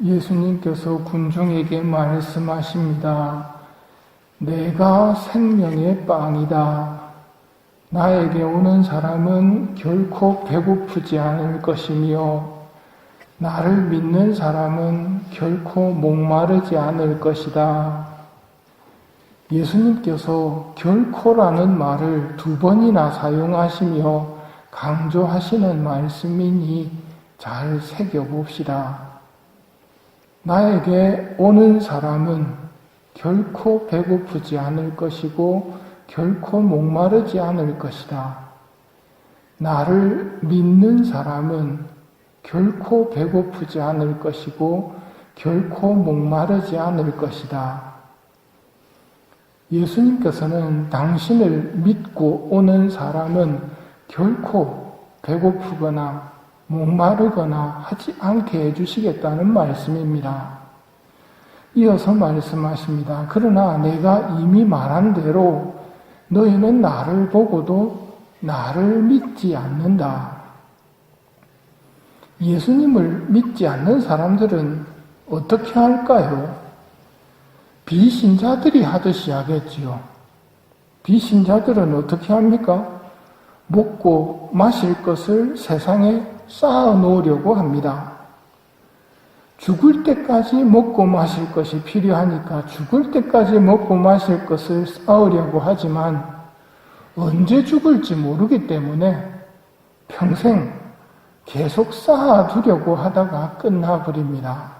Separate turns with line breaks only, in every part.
예수님께서 군중에게 말씀하십니다. 내가 생명의 빵이다. 나에게 오는 사람은 결코 배고프지 않을 것이며 나를 믿는 사람은 결코 목마르지 않을 것이다. 예수님께서 결코라는 말을 2번이나 사용하시며 강조하시는 말씀이니 잘 새겨봅시다. 나에게 오는 사람은 결코 배고프지 않을 것이고 결코 목마르지 않을 것이다. 나를 믿는 사람은 결코 배고프지 않을 것이고 결코 목마르지 않을 것이다. 예수님께서는 당신을 믿고 오는 사람은 결코 배고프거나 목마르거나 하지 않게 해주시겠다는 말씀입니다. 이어서 말씀하십니다. 그러나 내가 이미 말한 대로 너희는 나를 보고도 나를 믿지 않는다. 예수님을 믿지 않는 사람들은 어떻게 할까요? 비신자들이 하듯이 하겠지요. 비신자들은 어떻게 합니까? 먹고 마실 것을 세상에 쌓아 놓으려고 합니다. 죽을 때까지 먹고 마실 것이 필요하니까 죽을 때까지 먹고 마실 것을 쌓으려고 하지만 언제 죽을지 모르기 때문에 평생 계속 쌓아두려고 하다가 끝나버립니다.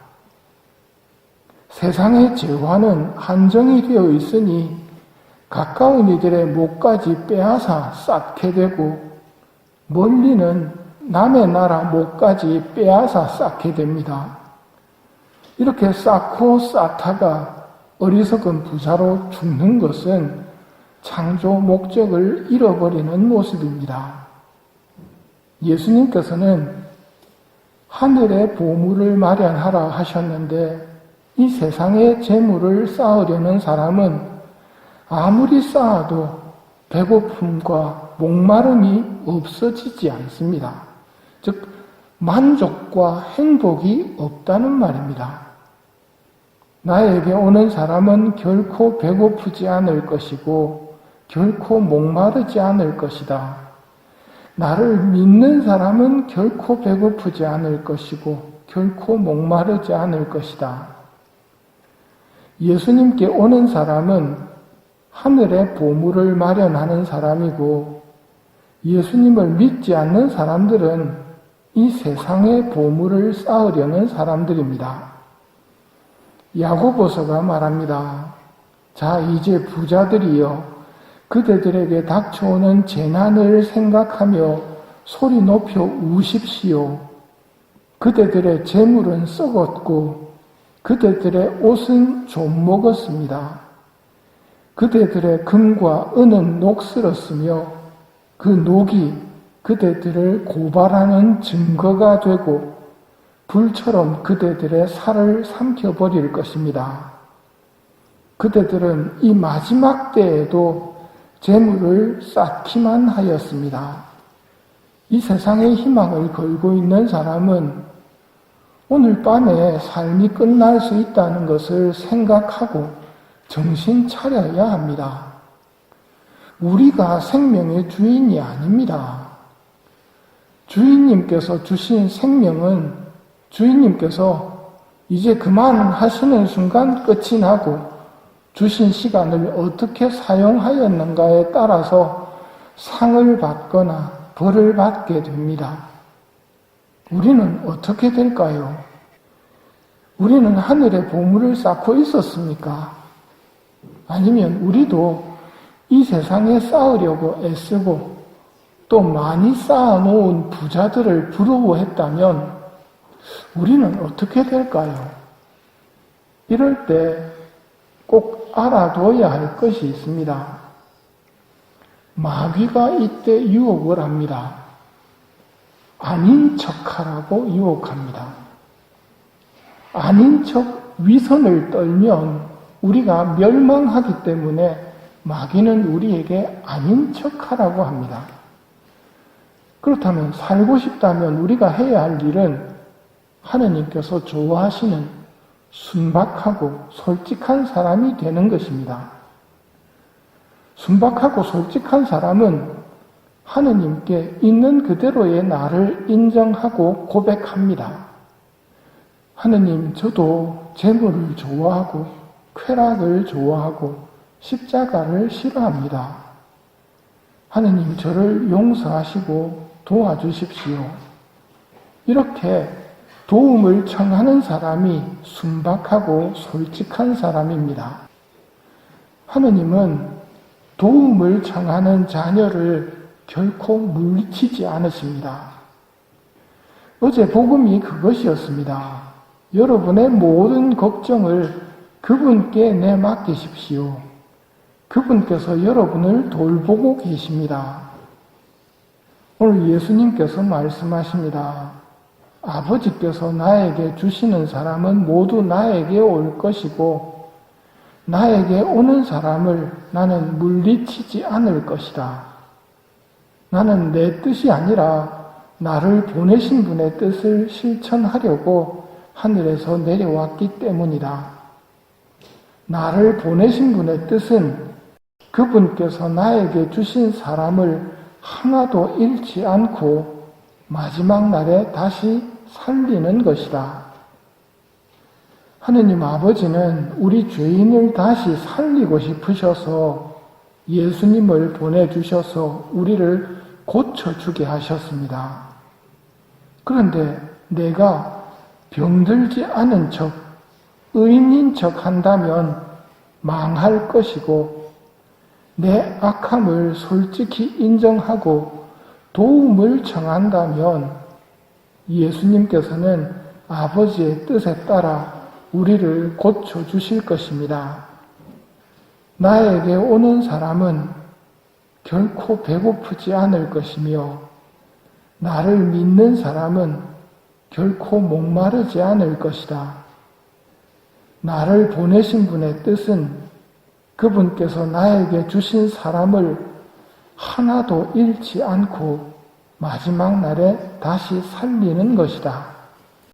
세상의 재화는 한정이 되어 있으니 가까운 이들의 목까지 빼앗아 쌓게 되고 멀리는 남의 나라 목까지 빼앗아 쌓게 됩니다. 이렇게 쌓고 쌓다가 어리석은 부자로 죽는 것은 창조 목적을 잃어버리는 모습입니다. 예수님께서는 하늘의 보물을 마련하라 하셨는데 이 세상의 재물을 쌓으려는 사람은 아무리 쌓아도 배고픔과 목마름이 없어지지 않습니다. 즉 만족과 행복이 없다는 말입니다. 나에게 오는 사람은 결코 배고프지 않을 것이고 결코 목마르지 않을 것이다. 나를 믿는 사람은 결코 배고프지 않을 것이고 결코 목마르지 않을 것이다. 예수님께 오는 사람은 하늘의 보물을 마련하는 사람이고 예수님을 믿지 않는 사람들은 이 세상의 보물을 쌓으려는 사람들입니다. 야고보서가 말합니다. 자, 이제 부자들이여 그대들에게 닥쳐오는 재난을 생각하며 소리 높여 우십시오. 그대들의 재물은 썩었고 그대들의 옷은 좀 먹었습니다. 그대들의 금과 은은 녹슬었으며 그 녹이 그대들을 고발하는 증거가 되고 불처럼 그대들의 살을 삼켜버릴 것입니다. 그대들은 이 마지막 때에도 재물을 쌓기만 하였습니다. 이 세상의 희망을 걸고 있는 사람은 오늘 밤에 삶이 끝날 수 있다는 것을 생각하고 정신 차려야 합니다. 우리가 생명의 주인이 아닙니다. 주인님께서 주신 생명은 주인님께서 이제 그만하시는 순간 끝이 나고 주신 시간을 어떻게 사용하였는가에 따라서 상을 받거나 벌을 받게 됩니다. 우리는 어떻게 될까요? 우리는 하늘의 보물을 쌓고 있었습니까? 아니면 우리도 이 세상에 쌓으려고 애쓰고 또 많이 쌓아놓은 부자들을 부러워했다면 우리는 어떻게 될까요? 이럴 때 꼭 알아둬야 할 것이 있습니다. 마귀가 이때 유혹을 합니다. 아닌 척하라고 유혹합니다. 아닌 척 위선을 떨면 우리가 멸망하기 때문에 마귀는 우리에게 아닌 척하라고 합니다. 그렇다면 살고 싶다면 우리가 해야 할 일은 하느님께서 좋아하시는 순박하고 솔직한 사람이 되는 것입니다. 순박하고 솔직한 사람은 하느님께 있는 그대로의 나를 인정하고 고백합니다. 하느님, 저도 재물을 좋아하고 쾌락을 좋아하고 십자가를 싫어합니다. 하느님, 저를 용서하시고 도와주십시오. 이렇게 도움을 청하는 사람이 순박하고 솔직한 사람입니다. 하느님은 도움을 청하는 자녀를 결코 물리치지 않으십니다. 어제 복음이 그것이었습니다. 여러분의 모든 걱정을 그분께 내맡기십시오. 그분께서 여러분을 돌보고 계십니다. 오늘 예수님께서 말씀하십니다. 아버지께서 나에게 주시는 사람은 모두 나에게 올 것이고 나에게 오는 사람을 나는 물리치지 않을 것이다. 나는 내 뜻이 아니라 나를 보내신 분의 뜻을 실천하려고 하늘에서 내려왔기 때문이다. 나를 보내신 분의 뜻은 그분께서 나에게 주신 사람을 하나도 잃지 않고 마지막 날에 다시 살리는 것이다. 하느님 아버지는 우리 죄인을 다시 살리고 싶으셔서 예수님을 보내주셔서 우리를 고쳐주게 하셨습니다. 그런데 내가 병들지 않은 척, 의인인 척 한다면 망할 것이고 내 악함을 솔직히 인정하고 도움을 청한다면 예수님께서는 아버지의 뜻에 따라 우리를 고쳐주실 것입니다. 나에게 오는 사람은 결코 배고프지 않을 것이며 나를 믿는 사람은 결코 목마르지 않을 것이다. 나를 보내신 분의 뜻은 그분께서 나에게 주신 사람을 하나도 잃지 않고 마지막 날에 다시 살리는 것이다.